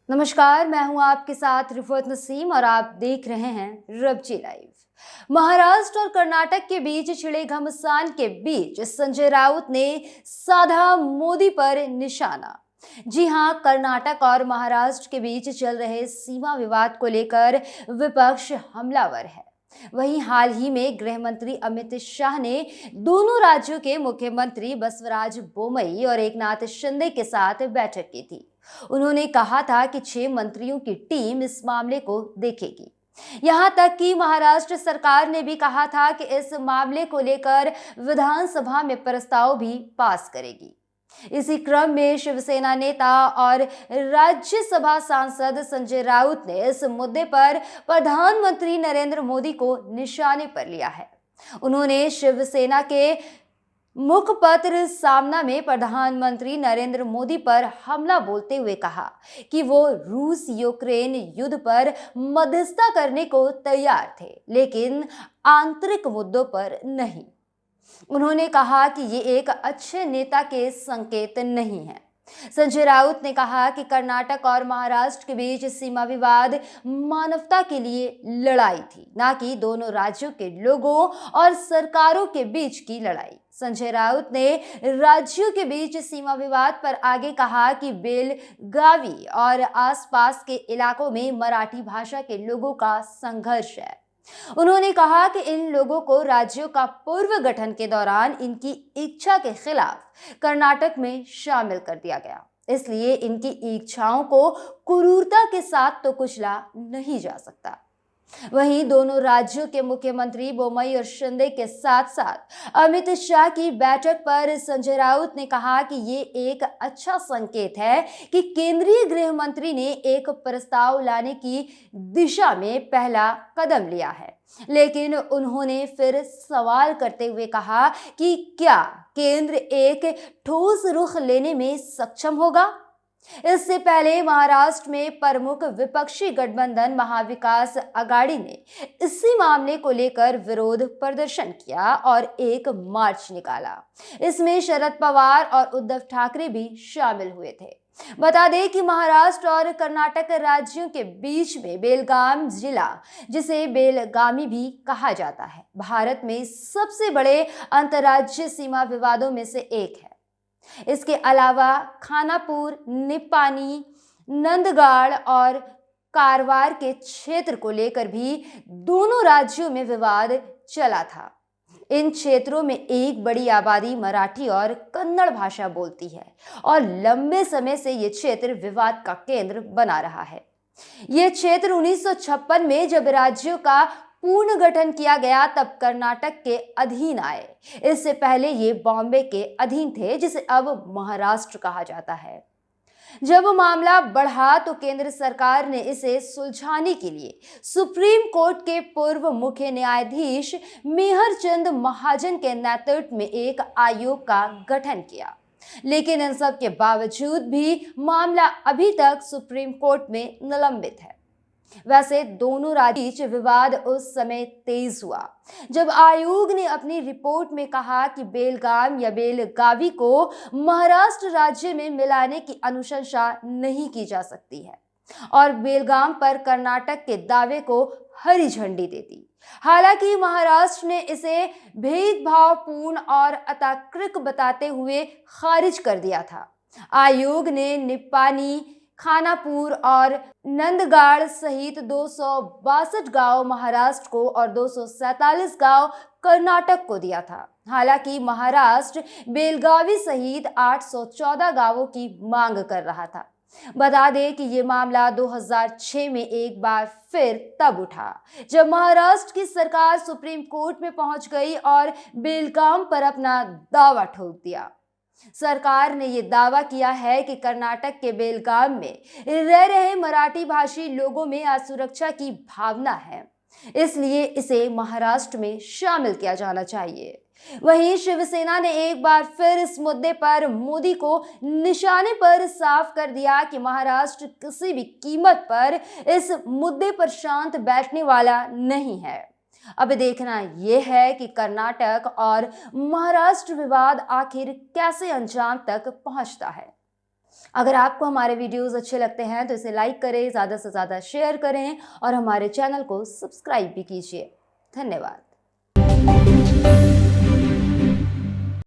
नमस्कार, मैं हूं आपके साथ रिफत नसीम और आप देख रहे हैं रबजी लाइव। महाराष्ट्र और कर्नाटक के बीच छिड़े घमासान के बीच संजय राउत ने साधा मोदी पर निशाना। जी हां, कर्नाटक और महाराष्ट्र के बीच चल रहे सीमा विवाद को लेकर विपक्ष हमलावर है। वहीं हाल ही में गृह मंत्री अमित शाह ने दोनों राज्यों के मुख्यमंत्री बसवराज बोमई और एकनाथ शिंदे के साथ बैठक की थी। उन्होंने कहा था कि 6 मंत्रियों की टीम इस मामले को देखेगी। यहां तक कि महाराष्ट्र सरकार ने भी कहा था कि इस मामले को लेकर विधानसभा में प्रस्ताव भी पास करेगी। इसी क्रम में शिवसेना नेता और राज्यसभा सांसद संजय राउत ने इस मुद्दे पर प्रधानमंत्री नरेंद्र मोदी को निशाने पर लिया है। उन्होंने शिवसेना के मुखपत्र सामना में प्रधानमंत्री नरेंद्र मोदी पर हमला बोलते हुए कहा कि वो रूस यूक्रेन युद्ध पर मध्यस्थता करने को तैयार थे, लेकिन आंतरिक मुद्दों पर नहीं। उन्होंने कहा कि ये एक अच्छे नेता के संकेत नहीं है। संजय राउत ने कहा कि कर्नाटक और महाराष्ट्र के बीच सीमा विवाद मानवता के लिए लड़ाई थी, ना कि दोनों राज्यों के लोगों और सरकारों के बीच की लड़ाई। संजय राउत ने राज्यों के बीच सीमा विवाद पर आगे कहा कि बेलगावी और आसपास के इलाकों में मराठी भाषा के लोगों का संघर्ष है। उन्होंने कहा कि इन लोगों को राज्यों का पूर्व गठन के दौरान इनकी इच्छा के खिलाफ कर्नाटक में शामिल कर दिया गया, इसलिए इनकी इच्छाओं को क्रूरता के साथ तो कुचला नहीं जा सकता। वहीं दोनों राज्यों के मुख्यमंत्री बोमई और शिंदे के साथ साथ अमित शाह की बैठक पर संजय राउत ने कहा कि ये एक अच्छा संकेत है कि केंद्रीय गृह मंत्री ने एक प्रस्ताव लाने की दिशा में पहला कदम लिया है। लेकिन उन्होंने फिर सवाल करते हुए कहा कि क्या केंद्र एक ठोस रुख लेने में सक्षम होगा। इससे पहले महाराष्ट्र में प्रमुख विपक्षी गठबंधन महाविकास आघाड़ी ने इसी मामले को लेकर विरोध प्रदर्शन किया और एक मार्च निकाला। इसमें शरद पवार और उद्धव ठाकरे भी शामिल हुए थे। बता दें कि महाराष्ट्र और कर्नाटक राज्यों के बीच में बेलगाम जिला, जिसे बेलगामी भी कहा जाता है, भारत में सबसे बड़े अंतर्राज्यीय सीमा विवादों में से एक है। इसके अलावा खानापुर, निपानी, नंदगाड़ और कारवार के क्षेत्र को लेकर भी दोनों राज्यों में विवाद चला था। इन क्षेत्रों में एक बड़ी आबादी मराठी और कन्नड़ भाषा बोलती है और लंबे समय से ये क्षेत्र विवाद का केंद्र बना रहा है। ये क्षेत्र 1956 में जब राज्यों का पूर्ण गठन किया गया तब कर्नाटक के अधीन आए। इससे पहले ये बॉम्बे के अधीन थे, जिसे अब महाराष्ट्र कहा जाता है। जब मामला बढ़ा तो केंद्र सरकार ने इसे सुलझाने के लिए सुप्रीम कोर्ट के पूर्व मुख्य न्यायाधीश मेहर चंद महाजन के नेतृत्व में एक आयोग का गठन किया। लेकिन इन सब के बावजूद भी मामला अभी तक सुप्रीम कोर्ट में निलंबित है। वैसे दोनों राज्यों के बीच विवाद उस समय तेज हुआ जब आयोग ने अपनी रिपोर्ट में कहा कि बेलगाम या बेलगावी को महाराष्ट्र राज्य में मिलाने की अनुशंसा नहीं की जा सकती है और बेलगाम पर कर्नाटक के दावे को हरी झंडी दे दी। हालांकि महाराष्ट्र ने इसे भेदभावपूर्ण और अतार्किक बताते हुए खारिज कर दिया था। आयोग ने निपानी, खानापुर और नंदगाड़ सहित 262 गांव महाराष्ट्र को और 247 गांव कर्नाटक को दिया था। हालांकि महाराष्ट्र बेलगावी सहित 814 गांवों की मांग कर रहा था। बता दें कि ये मामला 2006 में एक बार फिर तब उठा जब महाराष्ट्र की सरकार सुप्रीम कोर्ट में पहुंच गई और बेलगाम पर अपना दावा ठोक दिया। सरकार ने यह दावा किया है कि कर्नाटक के बेलगाम में रह रहे मराठी भाषी लोगों में असुरक्षा की भावना है, इसलिए इसे महाराष्ट्र में शामिल किया जाना चाहिए। वहीं शिवसेना ने एक बार फिर इस मुद्दे पर मोदी को निशाने पर साफ कर दिया कि महाराष्ट्र किसी भी कीमत पर इस मुद्दे पर शांत बैठने वाला नहीं है। अब देखना यह है कि कर्नाटक और महाराष्ट्र विवाद आखिर कैसे अंजाम तक पहुंचता है। अगर आपको हमारे वीडियोस अच्छे लगते हैं तो इसे लाइक करें, ज़्यादा से ज़्यादा शेयर करें और हमारे चैनल को सब्सक्राइब भी कीजिए। धन्यवाद।